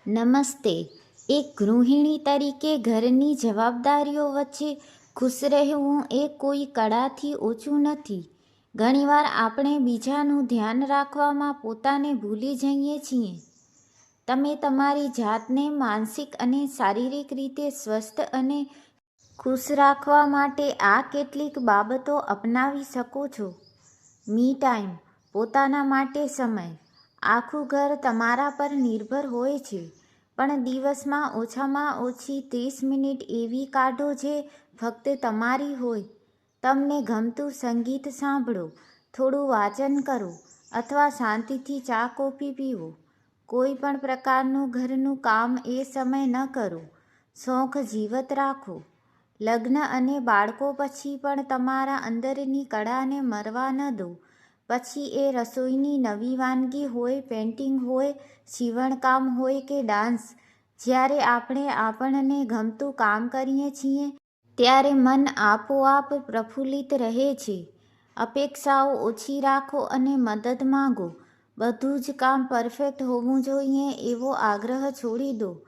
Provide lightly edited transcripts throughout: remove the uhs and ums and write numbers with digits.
નમસ્તે. એક ગૃહિણી તરીકે ઘરની જવાબદારીઓ વચ્ચે ખુશ રહેવું એ કોઈ કળાથી ઓછું નથી. ઘણીવાર આપણે બીજાનું ધ્યાન રાખવામાં પોતાને ભૂલી જઈએ છીએ. તમે તમારી જાતને માનસિક અને શારીરિક રીતે સ્વસ્થ અને ખુશ રાખવા માટે આ કેટલીક બાબતો અપનાવી શકો છો. મી ટાઈમ, પોતાના માટે સમય. આખું ઘર તમારા પર નિર્ભર હોય છે, પણ દિવસમાં ઓછામાં ઓછી 30 મિનિટ એવી કાઢો જે ફક્ત તમારી હોય. તમને ગમતું સંગીત સાંભળો, થોડું વાંચન કરો અથવા શાંતિથી ચા કોફી પીવો. કોઈ પણ પ્રકારનું ઘરનું કામ એ સમય ન કરો. શોખ જીવત રાખો. લગ્ન અને બાળકો પછી પણ તમારા અંદરની કળાને મરવા ન દો. પછી એ રસોઈની નવી વાનગી હોય, પેઇન્ટિંગ હોય, સીવણકામ હોય કે ડાન્સ. જ્યારે આપણે આપણને ગમતું કામ કરીએ છીએ ત્યારે મન આપોઆપ પ્રફુલ્લિત રહે છે. અપેક્ષાઓ ઓછી રાખો અને મદદ માંગો. બધું જ કામ પરફેક્ટ હોવું જોઈએ એવો આગ્રહ છોડી દો.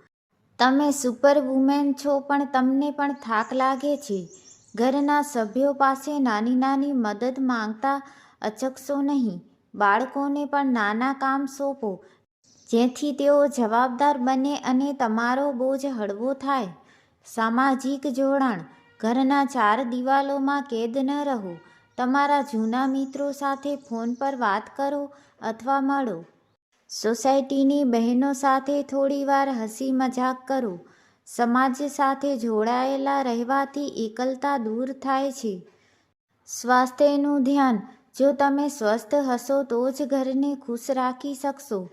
તમે સુપરવુમેન છો, પણ તમને પણ થાક લાગે છે. ઘરના સભ્યો પાસે નાની નાની મદદ માંગતા અચકશો નહીં. બાળકોને પણ નાના કામ સોંપો જેથી તેઓ જવાબદાર બને અને તમારો બોજ હળવો થાય. સામાજિક જોડાણ. ઘરના ચાર દિવાલોમાં કેદ ન રહો. તમારા જૂના મિત્રો સાથે ફોન પર વાત કરો અથવા મળો. સોસાયટીની બહેનો સાથે થોડીવાર હસી મજાક કરો. સમાજ સાથે જોડાયેલા રહેવાથી એકલતા દૂર થાય છે. સ્વાસ્થ્યનું ધ્યાન. જો તમે સ્વસ્થ હશો તો જ ઘરને ખુશ રાખી શકશો.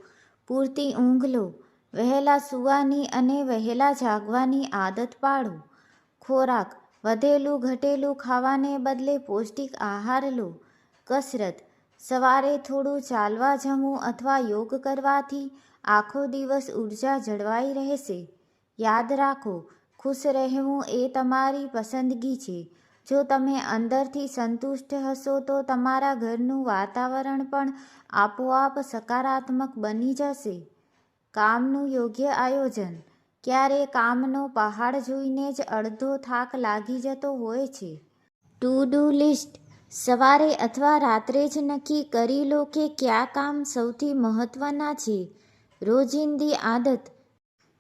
પૂરતી ઊંઘ લો. વહેલા સૂવાની અને વહેલા જાગવાની આદત પાડો. ખોરાક. વધેલું ઘટેલું ખાવાને બદલે પૌષ્ટિક આહાર લો. કસરત. સવારે થોડું ચાલવા જવું અથવા યોગ કરવાથી આખો દિવસ ઉર્જા જળવાઈ રહેશે. યાદ રાખો, ખુશ રહેવું એ તમારી પસંદગી છે. જો તમે અંદરથી સંતુષ્ટ હશો તો તમારા ઘરનું વાતાવરણ પણ આપોઆપ સકારાત્મક બની જશે. કામનું યોગ્ય આયોજન. ક્યારેક કામનો પહાડ જોઈને જ અડધો થાક લાગી જતો હોય છે. To-do list. સવારે અથવા રાત્રે જ નક્કી કરી લો કે કયા કામ સૌથી મહત્વના છે. રોજિંદી આદત.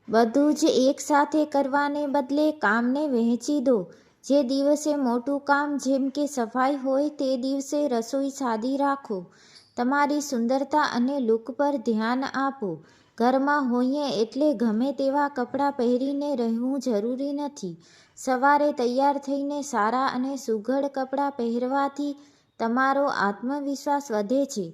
બધું જ એકસાથે કરવાને બદલે કામને વહેંચી દો. જે દિવસે મોટું કામ જેમ કે સફાઈ હોય તે દિવસે રસોઈ સાદી રાખો. તમારી સુંદરતા અને લુક પર ધ્યાન આપો. ઘરમાં હોઈએ એટલે ગમે તેવા કપડાં પહેરીને રહેવું જરૂરી નથી. સવારે તૈયાર થઈને સારા અને સુઘડ કપડાં પહેરવાથી તમારો આત્મવિશ્વાસ વધે છે.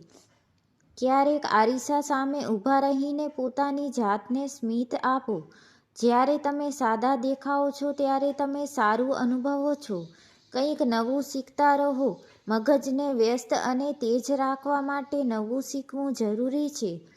ક્યારેક આરીસા સામે ઊભા રહીને પોતાની જાતને સ્મિત આપો. જ્યારે તમે સાદા દેખાઓ છો ત્યારે તમે સારું અનુભવો છો. કંઈક નવું શીખતા રહો. મગજને વ્યસ્ત અને તેજ રાખવા માટે નવું શીખવું જરૂરી છે.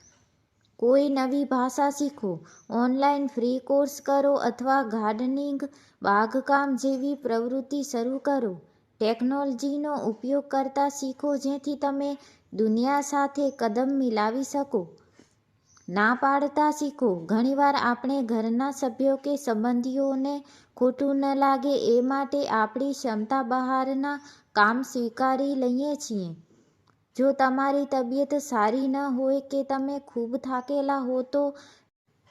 કોઈ નવી ભાષા શીખો. ઓનલાઈન ફ્રી કોર્સ કરો અથવા ગાર્ડનિંગ, બાગકામ જેવી પ્રવૃત્તિ શરૂ કરો. ટેકનોલોજીનો ઉપયોગ કરતા શીખો જેથી તમે દુનિયા સાથે કદમ મિલાવી શકો. ના પાડતા શીખો. ઘણીવાર આપણે ઘરના સભ્યો કે સંબંધીઓને ખોટું ન લાગે એ માટે આપણી ક્ષમતા બહારના કામ સ્વીકારી લઈએ છીએ. જો તમારી તબિયત સારી ન હોય કે તમે ખૂબ થાકેલા હો તો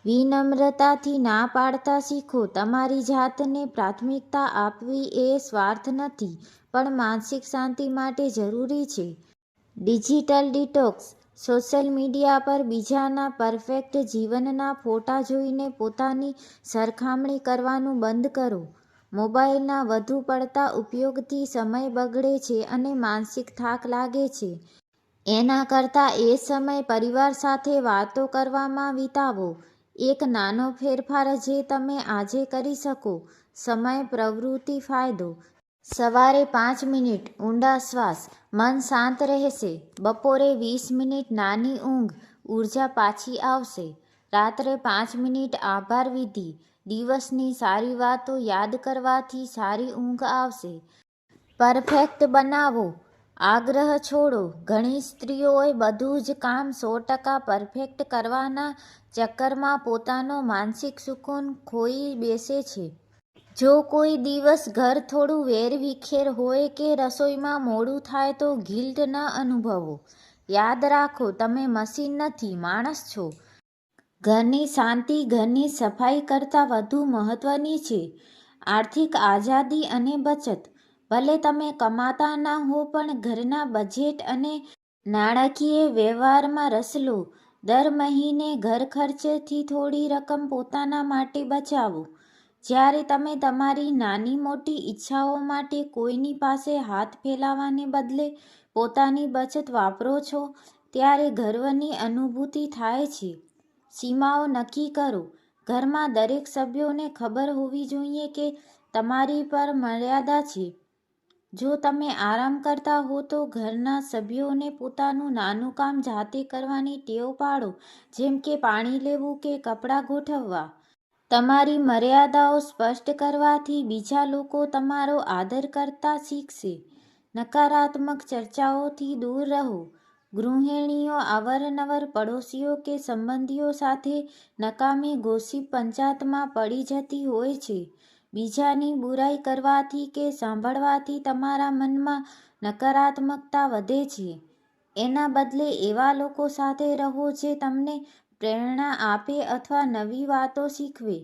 વિનમ્રતાથી ના પાડતા શીખો. તમારી જાતને પ્રાથમિકતા આપવી એ સ્વાર્થ નથી, પણ માનસિક શાંતિ માટે જરૂરી છે. Digital detox. સોશિયલ મીડિયા પર બીજાના પરફેક્ટ જીવનના ફોટા જોઈને પોતાની સરખામણી કરવાનું બંધ કરો. મોબાઈલના વધુ પડતા ઉપયોગથી સમય બગડે છે અને માનસિક થાક લાગે છે. એના કરતાં એ સમય પરિવાર સાથે વાતો કરવામાં વિતાવો. એક નાનો ફેરફાર જે તમે આજે કરી શકો. સમય પ્રવૃત્તિ ફાયદો. સવારે 5 મિનિટ ઊંડા શ્વાસ, મન શાંત રહેશે. બપોરે 20 મિનિટ નાની ઊંઘ, ઊર્જા પાછી આવશે. રાત્રે 5 મિનિટ આભાર વિધિ, દિવસની સારી વાતો યાદ કરવાથી સારી ઊંઘ આવશે. પરફેક્ટ બનાવો. આગ્રહ છોડો. ઘણી સ્ત્રીઓએ બધું જ કામ 100% પરફેક્ટ કરવાના ચક્કરમાં પોતાનો માનસિક સુકૂન ખોઈ બેસે છે. જો કોઈ દિવસ ઘર થોડું વેરવિખેર હોય કે રસોઈમાં મોડું થાય તો ગિલ્ટ ન અનુભવો. યાદ રાખો, તમે મશીન નથી, માણસ છો. ઘરની શાંતિ ઘરની સફાઈ કરતાં વધુ મહત્વની છે. આર્થિક આઝાદી અને બચત. ભલે તમે કમાતા ન હો પણ ઘરના બજેટ અને નાણાકીય વ્યવહારમાં રસ લો. દર મહિને ઘર ખર્ચથી થોડી રકમ પોતાના માટે બચાવો. જ્યારે તમે તમારી નાની મોટી ઈચ્છાઓ માટે કોઈની પાસે હાથ ફેલાવવાને બદલે પોતાની બચત વાપરો છો, ત્યારે ગર્વની અનુભૂતિ થાય છે. સીમાઓ નક્કી કરો. ઘરમાં દરેક સભ્યોને ખબર હોવી જોઈએ કે તમારી પર મર્યાદા છે. જો તમે આરામ કરતા હો તો ઘરના સભ્યોને પોતાનું નાનું કામ જાતે કરવાની ટેવ પાડો, જેમ કે પાણી લેવું કે કપડાં ગોઠવવા. તમારી મર્યાદાઓ સ્પષ્ટ કરવાથી બીજા લોકો તમારો આદર કરતા શીખશે. નકારાત્મક ચર્ચાઓથી દૂર રહો. ગૃહિણીઓ અવારનવાર પડોશીઓ કે સંબંધીઓ સાથે નકામી ગોસિપ પંચાયતમાં પડી જતી હોય છે. બીજાની બુરાઈ કરવાથી કે સાંભળવાથી તમારા મનમાં નકારાત્મકતા વધે છે. એના બદલે એવા લોકો સાથે રહો જે તમને પ્રેરણા આપે અથવા નવી વાતો શીખવે.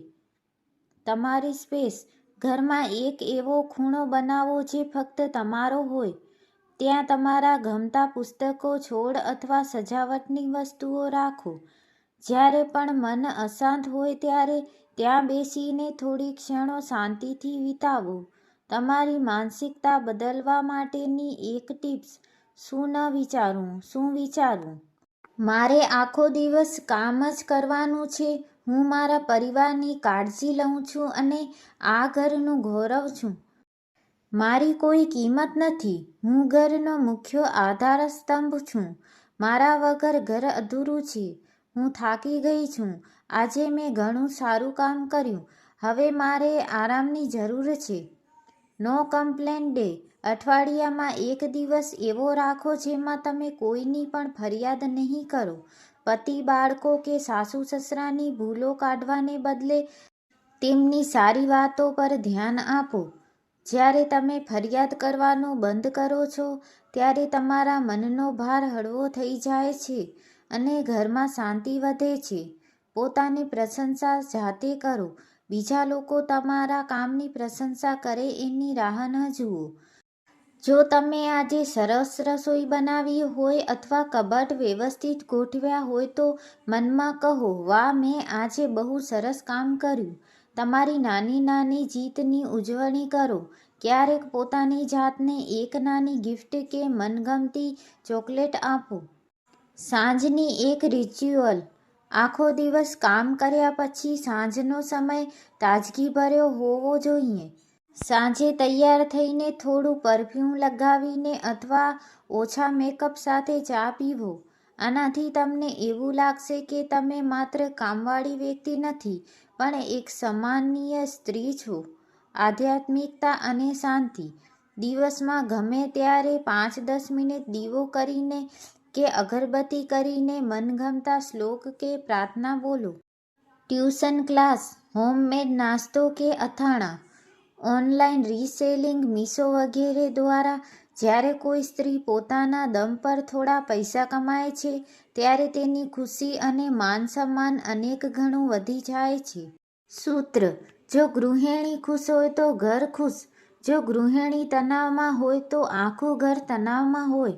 તમારી સ્પેસ. ઘરમાં એક એવો ખૂણો બનાવો જે ફક્ત તમારો હોય. ત્યાં તમારા ગમતા પુસ્તકો, છોડ અથવા સજાવટની વસ્તુઓ રાખો. જ્યારે પણ મન અશાંત હોય ત્યારે ત્યાં બેસીને થોડી ક્ષણો શાંતિથી વિતાવો. તમારી માનસિકતા બદલવા માટેની એક ટિપ્સ. શું ન વિચારવું, શું વિચારવું. મારે આખો દિવસ કામ જ કરવાનું છે. હું મારા પરિવારની કાળજી લઉં છું અને આ ઘરનું ગૌરવ છું. મારી કોઈ કિંમત નથી. હું ઘરનો મુખ્ય આધારસ્તંભ છું. મારા વગર ઘર અધૂરું છે. હું થાકી ગઈ છું. આજે મેં ઘણું સારું કામ કર્યું. હવે મારે આરામની જરૂર છે. નો કમ્પ્લેન ડે. અઠવાડિયામાં એક દિવસ એવો રાખો જેમાં તમે કોઈની પણ ફરિયાદ નહીં કરો. પતિ, બાળકો કે સાસુ-સસરાની ભૂલો કાઢવાને બદલે તેમની સારી વાતો પર ધ્યાન આપો. જ્યારે તમે ફરિયાદ કરવાનું બંધ કરો છો, ત્યારે તમારા મનનો ભાર હળવો થઈ જાય છે અને ઘરમાં શાંતિ વધે છે. પોતાની પ્રશંસા જાતે કરો. બીજા લોકો તમારા કામની પ્રશંસા કરે એની રાહ ન જુઓ. જો તમે આજે સરસ રસોઈ બનાવી હોય અથવા કબાટ વ્યવસ્થિત ગોઠવ્યા હોય તો મનમાં કહો, વાહ, મેં આજે બહુ સરસ કામ કર્યું. તમારી નાની નાની જીતની ઉજવણી કરો. ક્યારેક પોતાની જાતને એક નાની ગિફ્ટ કે મનગમતી ચોકલેટ આપો. સાંજની એક રિચ્યુઅલ. આખો દિવસ કામ કર્યા પછી સાંજનો સમય તાજગીભર્યો હોવો જોઈએ. સાંજે તૈયાર થઈને થોડું પરફ્યુમ લગાવીને અથવા ઓછા મેકઅપ સાથે ચા પીવો. આનાથી તમને એવું લાગશે કે તમે માત્ર કામવાળી વ્યક્તિ નથી, પણ એક સન્માનીય સ્ત્રી છો. આધ્યાત્મિકતા અને શાંતિ. દિવસમાં ગમે ત્યારે 5-10 મિનિટ દીવો કરીને કે અગરબત્તી કરીને મનગમતા શ્લોક કે પ્રાર્થના બોલો. ટ્યુશન ક્લાસ, હોમમેડ નાસ્તો કે અથાણાં, ઓનલાઈન રીસેલિંગ, મીશો વગેરે દ્વારા જ્યારે કોઈ સ્ત્રી પોતાના દમ પર થોડા પૈસા કમાય છે, ત્યારે તેની ખુશી અને માન-સન્માન અનેક ગણું વધી જાય છે. સૂત્ર. જો ગૃહિણી ખુશ હોય તો ઘર ખુશ. જો ગૃહિણી તણાવમાં હોય તો આખું ઘર તણાવમાં હોય.